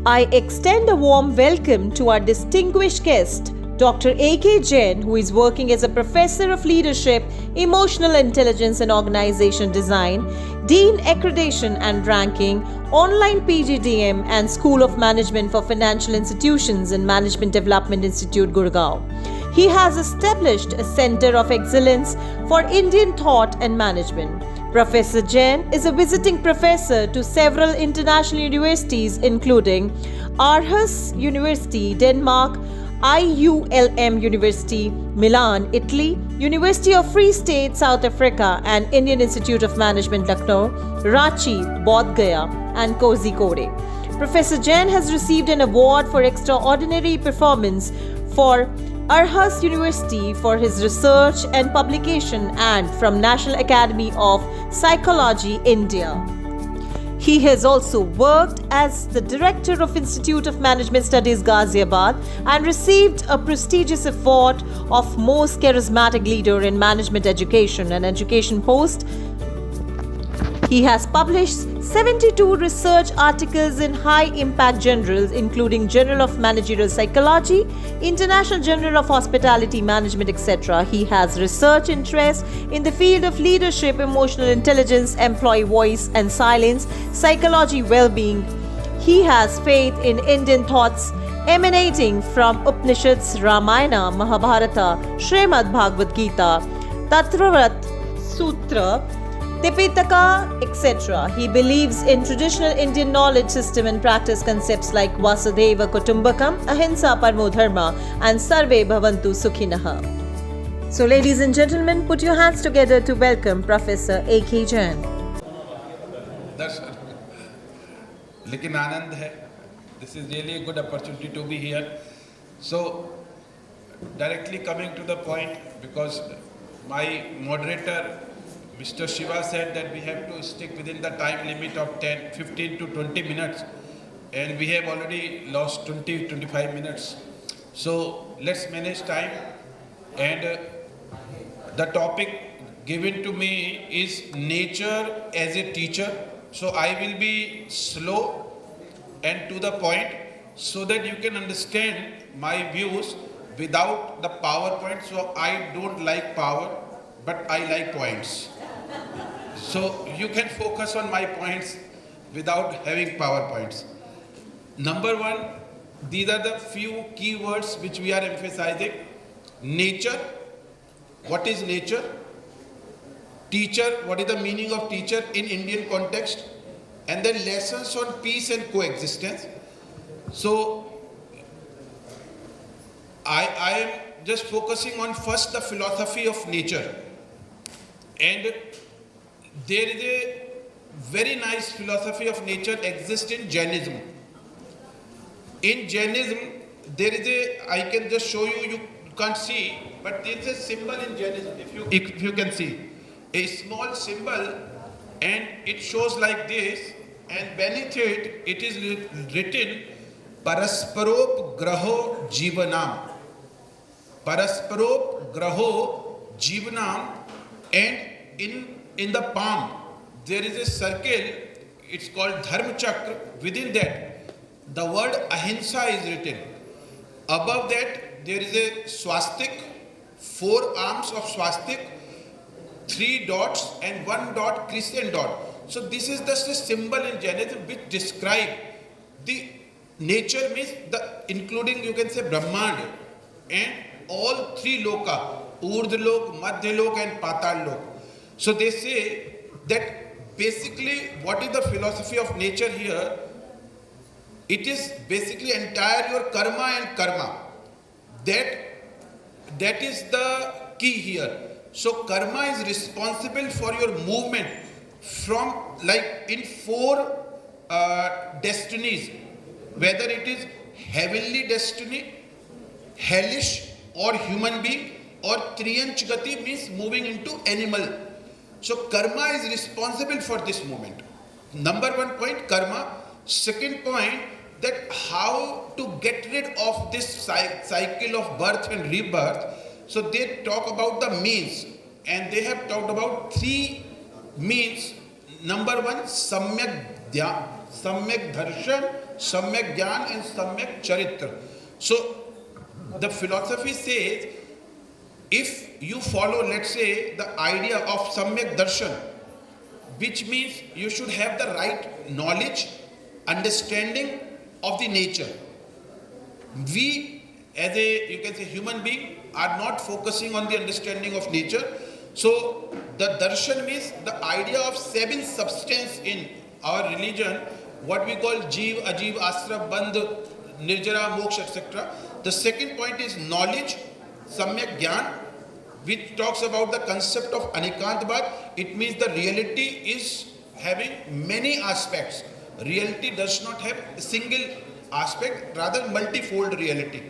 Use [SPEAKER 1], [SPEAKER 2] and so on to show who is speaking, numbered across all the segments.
[SPEAKER 1] I extend a warm welcome to our distinguished guest, Dr. A.K. Jain, who is working as a Professor of Leadership, Emotional Intelligence and Organization Design, Dean Accreditation and Ranking, Online PGDM and School of Management for Financial Institutions and Management Development Institute, Gurgaon. He has established a Center of Excellence for Indian Thought and Management. Professor Jain is a visiting professor to several international universities including Aarhus University, Denmark, IULM University, Milan, Italy, University of Free State, South Africa, and Indian Institute of Management, Lucknow, Ranchi, Bodh Gaya, and Kozhikode. Professor Jain has received an award for extraordinary performance for Aarhus University for his research and publication and from National Academy of Psychology, India. He has also worked as the Director of Institute of Management Studies, Ghaziabad, and received a prestigious award of Most Charismatic Leader in Management Education and Education Post. He has published 72 research articles in high-impact journals including Journal of Managerial Psychology, International Journal of Hospitality Management, etc. He has research interests in the field of leadership, emotional intelligence, employee voice and silence, psychology, well-being. He has faith in Indian thoughts emanating from Upanishads, Ramayana, Mahabharata, Srimad Bhagavad Gita, Tattvavat Sutra, Tipitaka, etc. He believes in traditional Indian knowledge system and practice concepts like Vasudhaiva Kutumbakam, Ahimsa Paramo Dharma, and Sarve Bhavantu Sukhinaha. So, ladies and gentlemen, put your hands together to welcome Professor A.K. Jain.
[SPEAKER 2] लेकिन आनंद है. This is really a good opportunity to be here. So, directly coming to the point, because my moderator Mr. Shiva said that we have to stick within the time limit of 15 to 20 minutes, and we have already lost 20-25 minutes. So let's manage time. And the topic given to me is nature as a teacher. So I will be slow and to the point so that you can understand my views without the PowerPoint. So I don't like power, but I like points. So you can focus on my points without having PowerPoints. Number one, these are the few keywords which we are emphasizing. Nature. What is nature? Teacher. What is the meaning of teacher in Indian context? And then lessons on peace and coexistence. So I am just focusing on first the philosophy of nature. And there is a very nice philosophy of nature exists in Jainism. In Jainism, there is a, I can just show you, you can't see, but there is a symbol in Jainism, if you can see. A small symbol, and it shows like this, and beneath it, it is written, Parasparop Graho Jivanam. Parasparop Graho Jivanam, and in the palm, there is a circle, it's called Dharma Chakra. Within that, the word Ahimsa is written. Above that, there is a swastik, 4 arms of swastik, 3 dots and 1 dot, Christian dot. So this is just a symbol in Jainism which describe the nature, means the including you can say Brahmand and all 3 loka, Urdhlok, Madhyalok and Patal-lok. So they say that basically what is the philosophy of nature here? It is basically entire your karma and karma. That is the key here. So karma is responsible for your movement from like in 4 destinies, whether it is heavenly destiny, hellish or human being, or Triyanch Gati means moving into animal. So karma is responsible for this movement. Number 1 point, karma. Second point, that how to get rid of this cycle of birth and rebirth. So they talk about the means, and they have talked about 3 means. Number 1, samyak darshan, Samyak Gyan and Samyak Charitra. So the philosophy says, if you follow, let's say, the idea of Samyak Darshan, which means you should have the right knowledge, understanding of the nature. We, as a, you can say, human being, are not focusing on the understanding of nature. So the darshan means the idea of seven substance in our religion, what we call Jeev, Ajeev, Asra, Bandh, Nirjara, Moksha, etc. The second point is knowledge, Samyak Gyan, which talks about the concept of Anikantvad. It means the reality is having many aspects. Reality does not have a single aspect, rather multifold reality.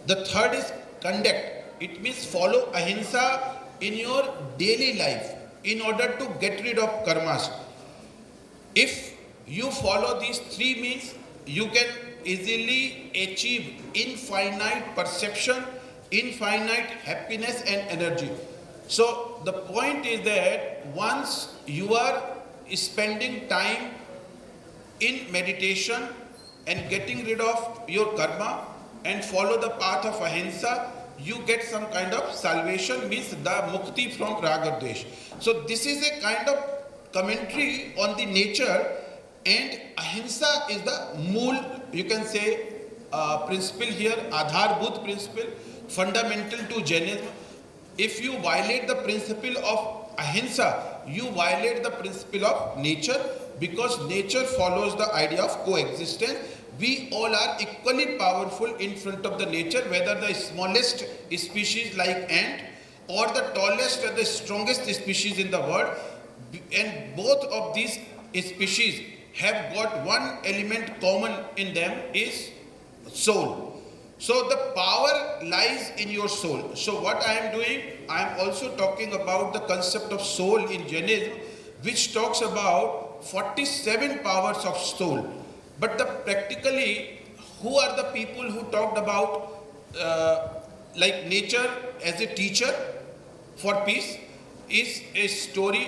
[SPEAKER 2] The third is conduct. It means follow ahimsa in your daily life in order to get rid of karmas. If you follow these three means, you can easily achieve infinite perception, infinite happiness and energy. So the point is that once you are spending time in meditation and getting rid of your karma and follow the path of ahimsa, you get some kind of salvation, means the mukti from raga dvesh. So this is a kind of commentary on the nature, and ahimsa is the mool, you can say, principle here, adharbhut principle, fundamental to Jainism. If you violate the principle of ahimsa, you violate the principle of nature, because nature follows the idea of coexistence. We all are equally powerful in front of the nature, whether the smallest species like ant or the tallest or the strongest species in the world. And both of these species have got one element common in them, is soul. So the power lies in your soul. So what I am doing, I am also talking about the concept of soul in Jainism, which talks about 47 powers of soul. But practically, who are the people who talked about like nature as a teacher for peace? Is a story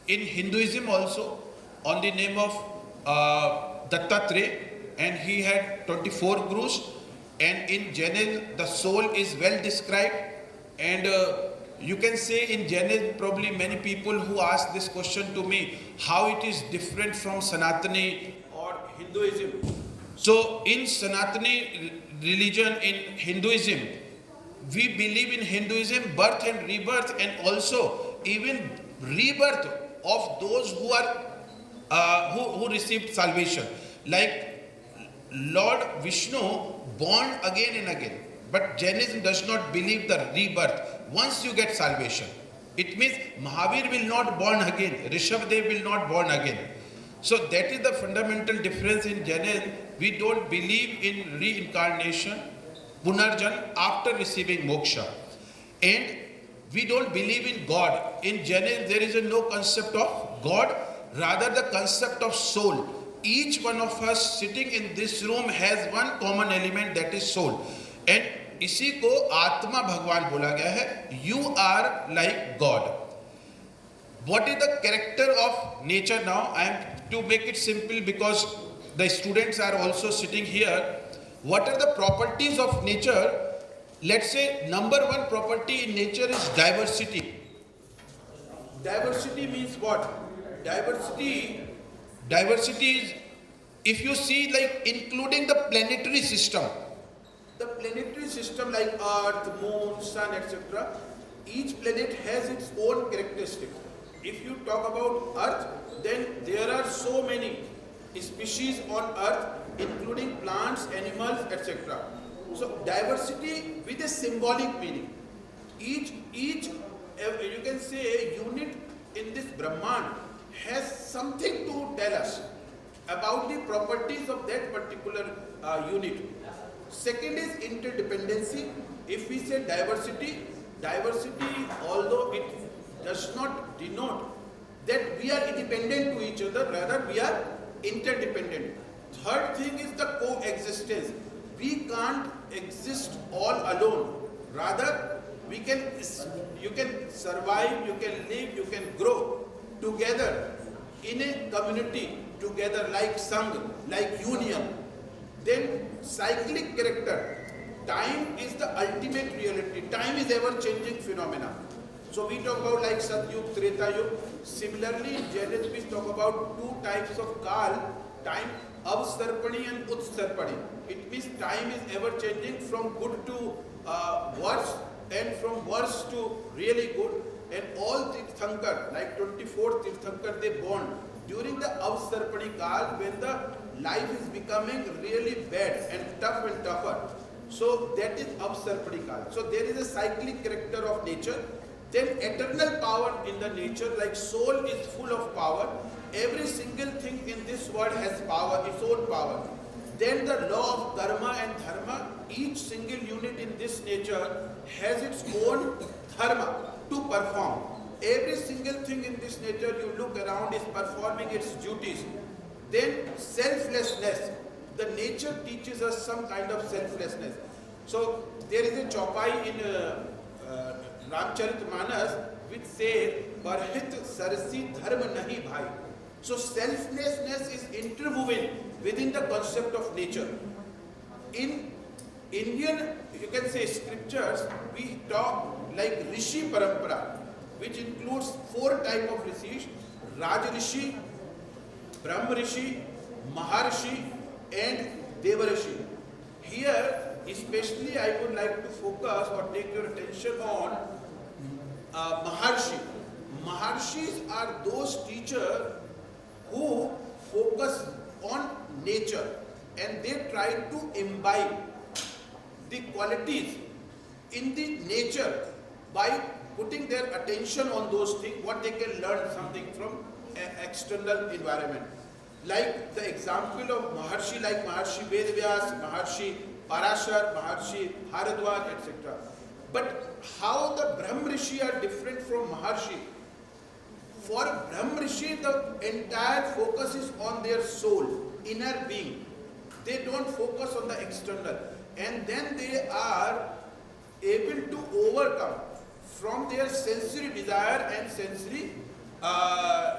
[SPEAKER 2] in Hinduism also on the name of Dattatreya, and he had 24 gurus. And in Jainism, the soul is well described. And you can say in Jainism, probably many people who ask this question to me, how it is different from Sanatani or Hinduism. So in Sanatani religion, in Hinduism, we believe in Hinduism birth and rebirth, and also even rebirth of those who are who received salvation. Like Lord Vishnu born again and again. But Jainism does not believe the rebirth once you get salvation. It means Mahavir will not born again, Rishabdev will not born again. So that is the fundamental difference in Jainism. We don't believe in reincarnation, Punarjan, after receiving moksha. And we don't believe in God. In Jainism there is no concept of God, rather the concept of soul. Each one of us sitting in this room has one common element, that is soul. And इसी को आत्मा भगवान बोला गया है. You are like God. What is the character of nature now? I am to make it simple because the students are also sitting here. What are the properties of nature? Let's say number one property in nature is diversity. Diversity means what? Diversity is, if you see, like including the planetary system. The planetary system like Earth, Moon, Sun, etc. Each planet has its own characteristics. If you talk about Earth, then there are so many species on Earth, including plants, animals, etc. So diversity with a symbolic meaning. Each you can say unit in this Brahman has something to tell us about the properties of that particular unit. Second is interdependency. If we say diversity, although it does not denote that we are independent to each other, rather we are interdependent. Third thing is the coexistence. We can't exist all alone. Rather, you can survive, you can live, you can grow together in a community
[SPEAKER 3] together, like Sangh, like union. Then cyclic character. Time is the ultimate reality. Time is ever-changing phenomena. So we talk about like Satyug, Treta Yug. Similarly, in Jainism we talk about two types of Kal, time, Avsarpani and Utsarpani. It means time is ever-changing from good to worse and from worse to really good. And all Tirthankar, like 24 Tirthankar, they born during the Avsarpani Kal when the life is becoming really bad and tougher. So that is Avsarpani Kal. So there is a cyclic character of nature. Then eternal power in the nature, like soul is full of power. Every single thing in this world has power, its own power. Then the law of karma and dharma, each single unit in this nature has its own dharma to perform. Every single thing in this nature you look around is performing its duties. Then selflessness. The nature teaches us some kind of selflessness. So there is a chaupai in Ramcharitmanas which says, "Parhit sarsi dharma nahi bhai." So selflessness is interwoven within the concept of nature. In Indian, you can say scriptures, we talk like Rishi Parampara, which includes 4 types of rishis: Raj Rishi, Brahma Rishi, Maharishi and Devarishi. Here, especially I would like to focus or take your attention on Maharshi. Maharshis are those teachers who focus on nature and they try to imbibe the qualities in the nature by putting their attention on those things, what they can learn something from external environment. Like the example of Maharshi, like Maharshi Vedvyas, Maharshi Parashar, Maharshi Haradwaj, etc. But how the Brahm Rishi are different from Maharshi? For Brahm Rishi, the entire focus is on their soul, inner being. They don't focus on the external. And then they are able to overcome from their sensory desire and sensory,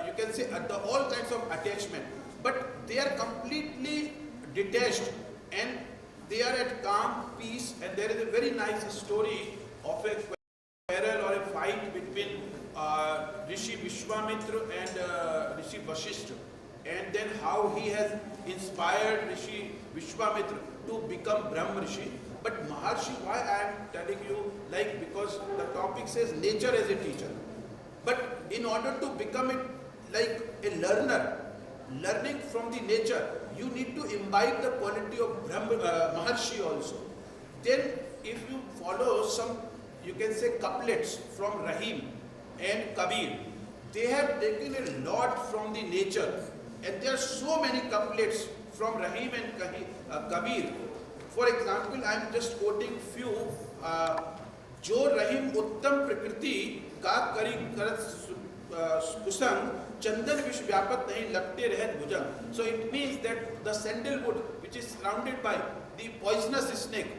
[SPEAKER 3] you can say, all kinds of attachment. But they are completely detached and they are at calm, peace. And there is a very nice story of a quarrel or a fight between Rishi Vishwamitra and Rishi Vashishta, and then how he has inspired Rishi Vishwamitra to become Brahm Rishi. But Maharshi, why I am telling you, like, because the topic says nature as a teacher. But in order to become it like a learner, learning from the nature, you need to imbibe the quality of Maharshi also. Then if you follow some, you can say, couplets from Rahim and Kabir, they have taken a lot from the nature. And there are so many couplets from Rahim and Kabir. For example, I am just quoting few. Jo Rahim Uttam Prakriti ka kari karat kusang chandan vish vyapat nahi lagte rahat bhujang. So it means that the sandalwood, which is surrounded by the poisonous snake,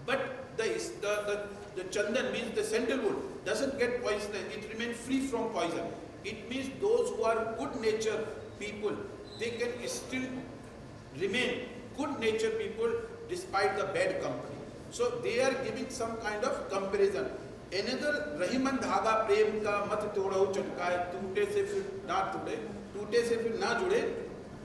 [SPEAKER 3] but the chandan means the sandalwood doesn't get poisonous, it remains free from poison. It means those who are good nature people, they can still remain good nature people despite the bad company. So they are giving some kind of comparison. Another Rahiman Dhaga Prem ka mat todao chatkaye, toote se fir na tude, toote se fir na jude,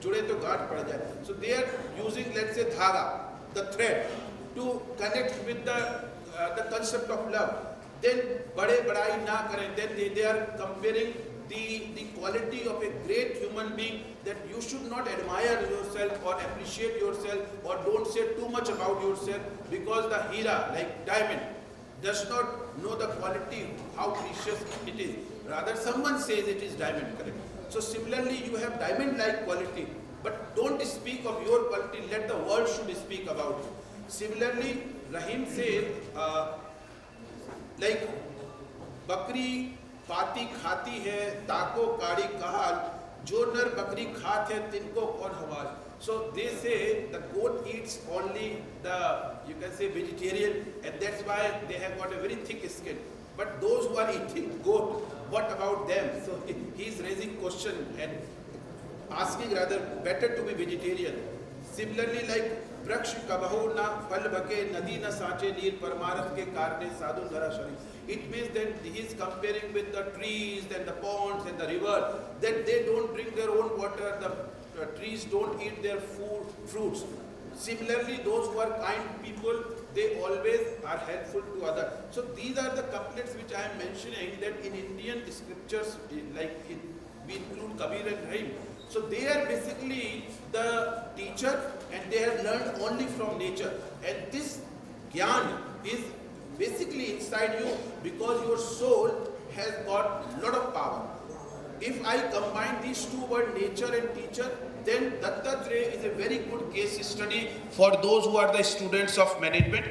[SPEAKER 3] jude to gaat pad jaye. So they are using, let's say, dhaga, the thread, to connect with the concept of love. Then bade badai na kare, then they are comparing the quality of a great human being, that you should not admire yourself or appreciate yourself or don't say too much about yourself, because the hira, like diamond, does not know the quality, how precious it is. Rather, someone says it is diamond, correct? So similarly, you have diamond-like quality, but don't speak of your quality, let the world should speak about you. Similarly, Rahim says, like, Bakri पाती खाती है ताको काड़ी कहाल जो नर बकरी खात है तिनको कौन हवाल. So they say the goat eats only the, you can say, vegetarian, and that's why they have got a very thick skin. But those who are eating goat, what about them? So he is raising question, and asking rather better to be vegetarian. Similarly, like वृक्ष कबहु न फल बके नदी न साँचे नीर परमारथ के कारणे साधु धरा शरीर. It means that he is comparing with the trees and the ponds and the river, that they don't drink their own water, the trees don't eat their fruits. Similarly, those who are kind people, they always are helpful to others. So these are the couplets which I am mentioning, that in Indian scriptures, we include Kabir and Rahim. So they are basically the teacher and they have learned only from nature. And this Gyan is basically inside you because your soul has got lot of power. If I combine these two words, nature and teacher, then Dattatreya is a very good case study for those who are the students of management,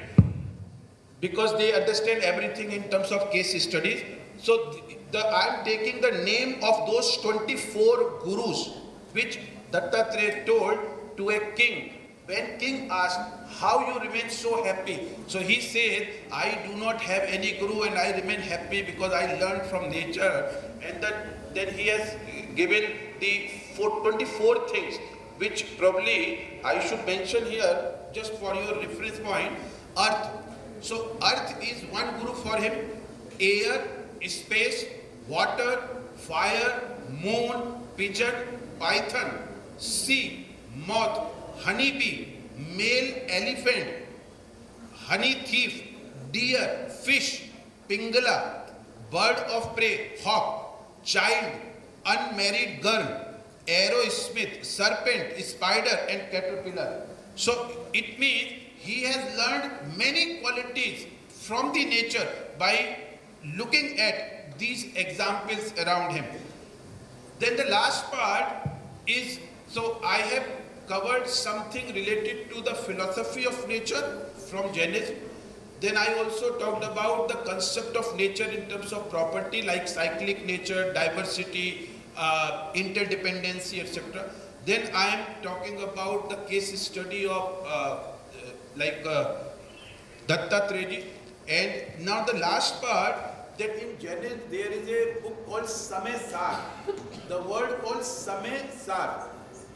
[SPEAKER 3] because they understand everything in terms of case studies. So I am taking the name of those 24 gurus which Dattatreya told to a king. When king asked, how you remain so happy? So he said, I do not have any guru and I remain happy because I learned from nature. And then he has given the 24 things, which probably I should mention here just for your reference point. Earth. So earth is one guru for him. Air, space, water, fire, moon, pigeon, python, sea, moth, honeybee, male elephant, honey thief, deer, fish, pingala, bird of prey, hawk, child, unmarried girl, arrow smith, serpent, spider and caterpillar. So it means he has learned many qualities from the nature by looking at these examples around him. Then the last part is, so I have covered something related to the philosophy of nature from Jainism. Then I also talked about the concept of nature in terms of property like cyclic nature, diversity, interdependency, etc. Then I am talking about the case study of Dattatreya. And now the last part, that in Jainism there is a book called Samay Sar. The word called Samay Sar.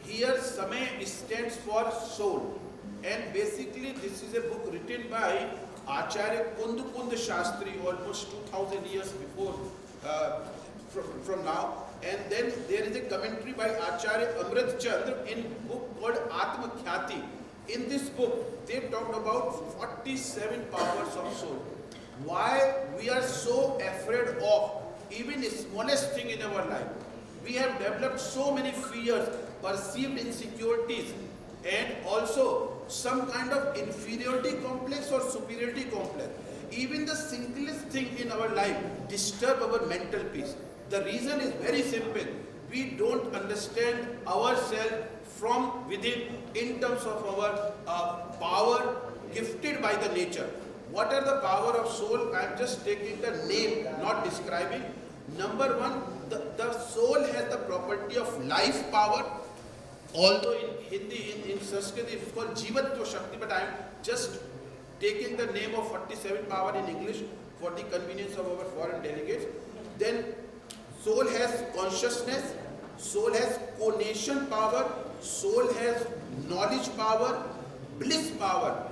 [SPEAKER 3] Here Samay stands for soul. And basically this is a book written by Acharya Kundukund Shastri almost 2000 years before from now. And then there is a commentary by Acharya Amrit Chandra in book called Atma Khyati. In this book they talked about 47 powers of soul. Why we are so afraid of even the smallest thing in our life. We have developed so many fears, perceived insecurities, and also some kind of inferiority complex or superiority complex. Even the simplest thing in our life disturb our mental peace. The reason is very simple. We don't understand ourselves from within in terms of our power gifted by the nature. What are the power of soul? I am just taking the name, not describing. Number one, the soul has the property of life power. Although in Hindi, in Sanskrit, it is called Jivatva Shakti, but I am just taking the name of 47 power in English for the convenience of our foreign delegates. Then soul has consciousness, soul has conation power, soul has knowledge power, bliss power,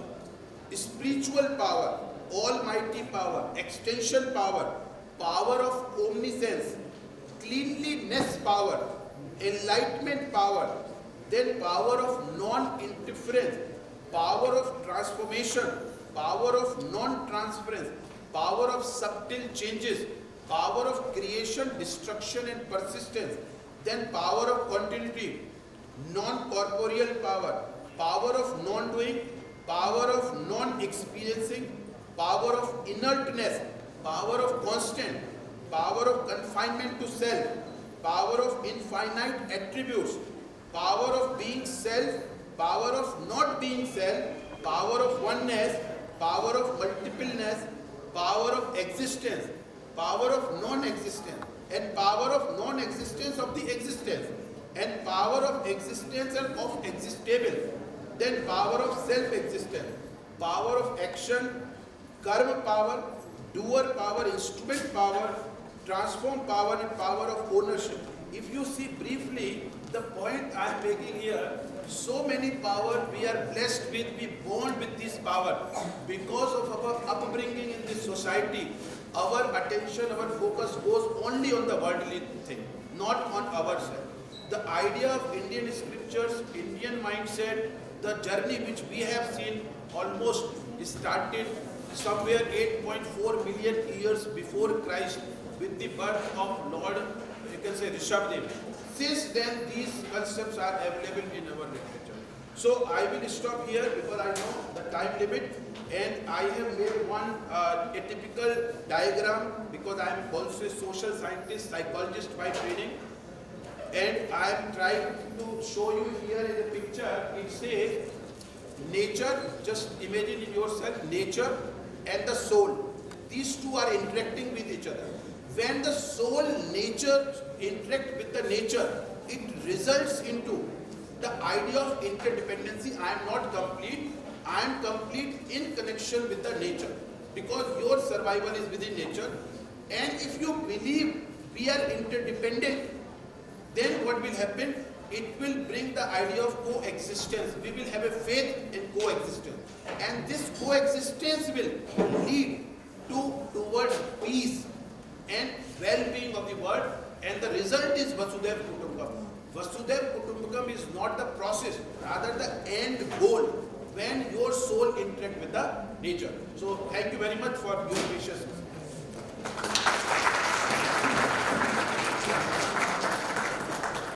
[SPEAKER 3] spiritual power, almighty power, extension power, power of omniscience, cleanliness power, enlightenment power, then power of non-interference, power of transformation, power of non-transference, power of subtle changes, power of creation, destruction and persistence, then power of continuity, non-corporeal power, power of non-doing, power of non-experiencing, power of inertness, power of constant, power of confinement to self, power of infinite attributes, power of being self, power of not being self, power of oneness, power of multipleness, power of existence, power of non-existence, and power of non-existence of the existence, and power of existence and of existable. Then power of self-existence, power of action, karma power, doer power, instrument power, transform power and power of ownership. If you see briefly, the point I am making here, so many power we are blessed with, we born with this power. Because of our upbringing in this society, our attention, our focus goes only on the worldly thing, not on ourselves. The idea of Indian scriptures, Indian mindset, the journey which we have seen almost started somewhere 8.4 million years before Christ with the birth of Lord, you can say Rishabdev. Since then, these concepts are available in our literature. So I will stop here because I know the time limit, and I have made one a typical diagram because I am also a social scientist, psychologist by training. And I am trying to show you here in the picture, it says nature, just imagine in yourself, nature and the soul. These two are interacting with each other. When the soul, nature interact with the nature, it results into the idea of interdependency. I am not complete, I am complete in connection with the nature because your survival is within nature. And if you believe we are interdependent, then what will happen? It will bring the idea of coexistence. We will have a faith in coexistence. And this coexistence will lead towards peace and well-being of the world. And the result is Vasudhaiva Kutumbakam. Vasudhaiva Kutumbakam is not the process, rather the end goal when your soul interact with the nature. So thank you very much for your patience.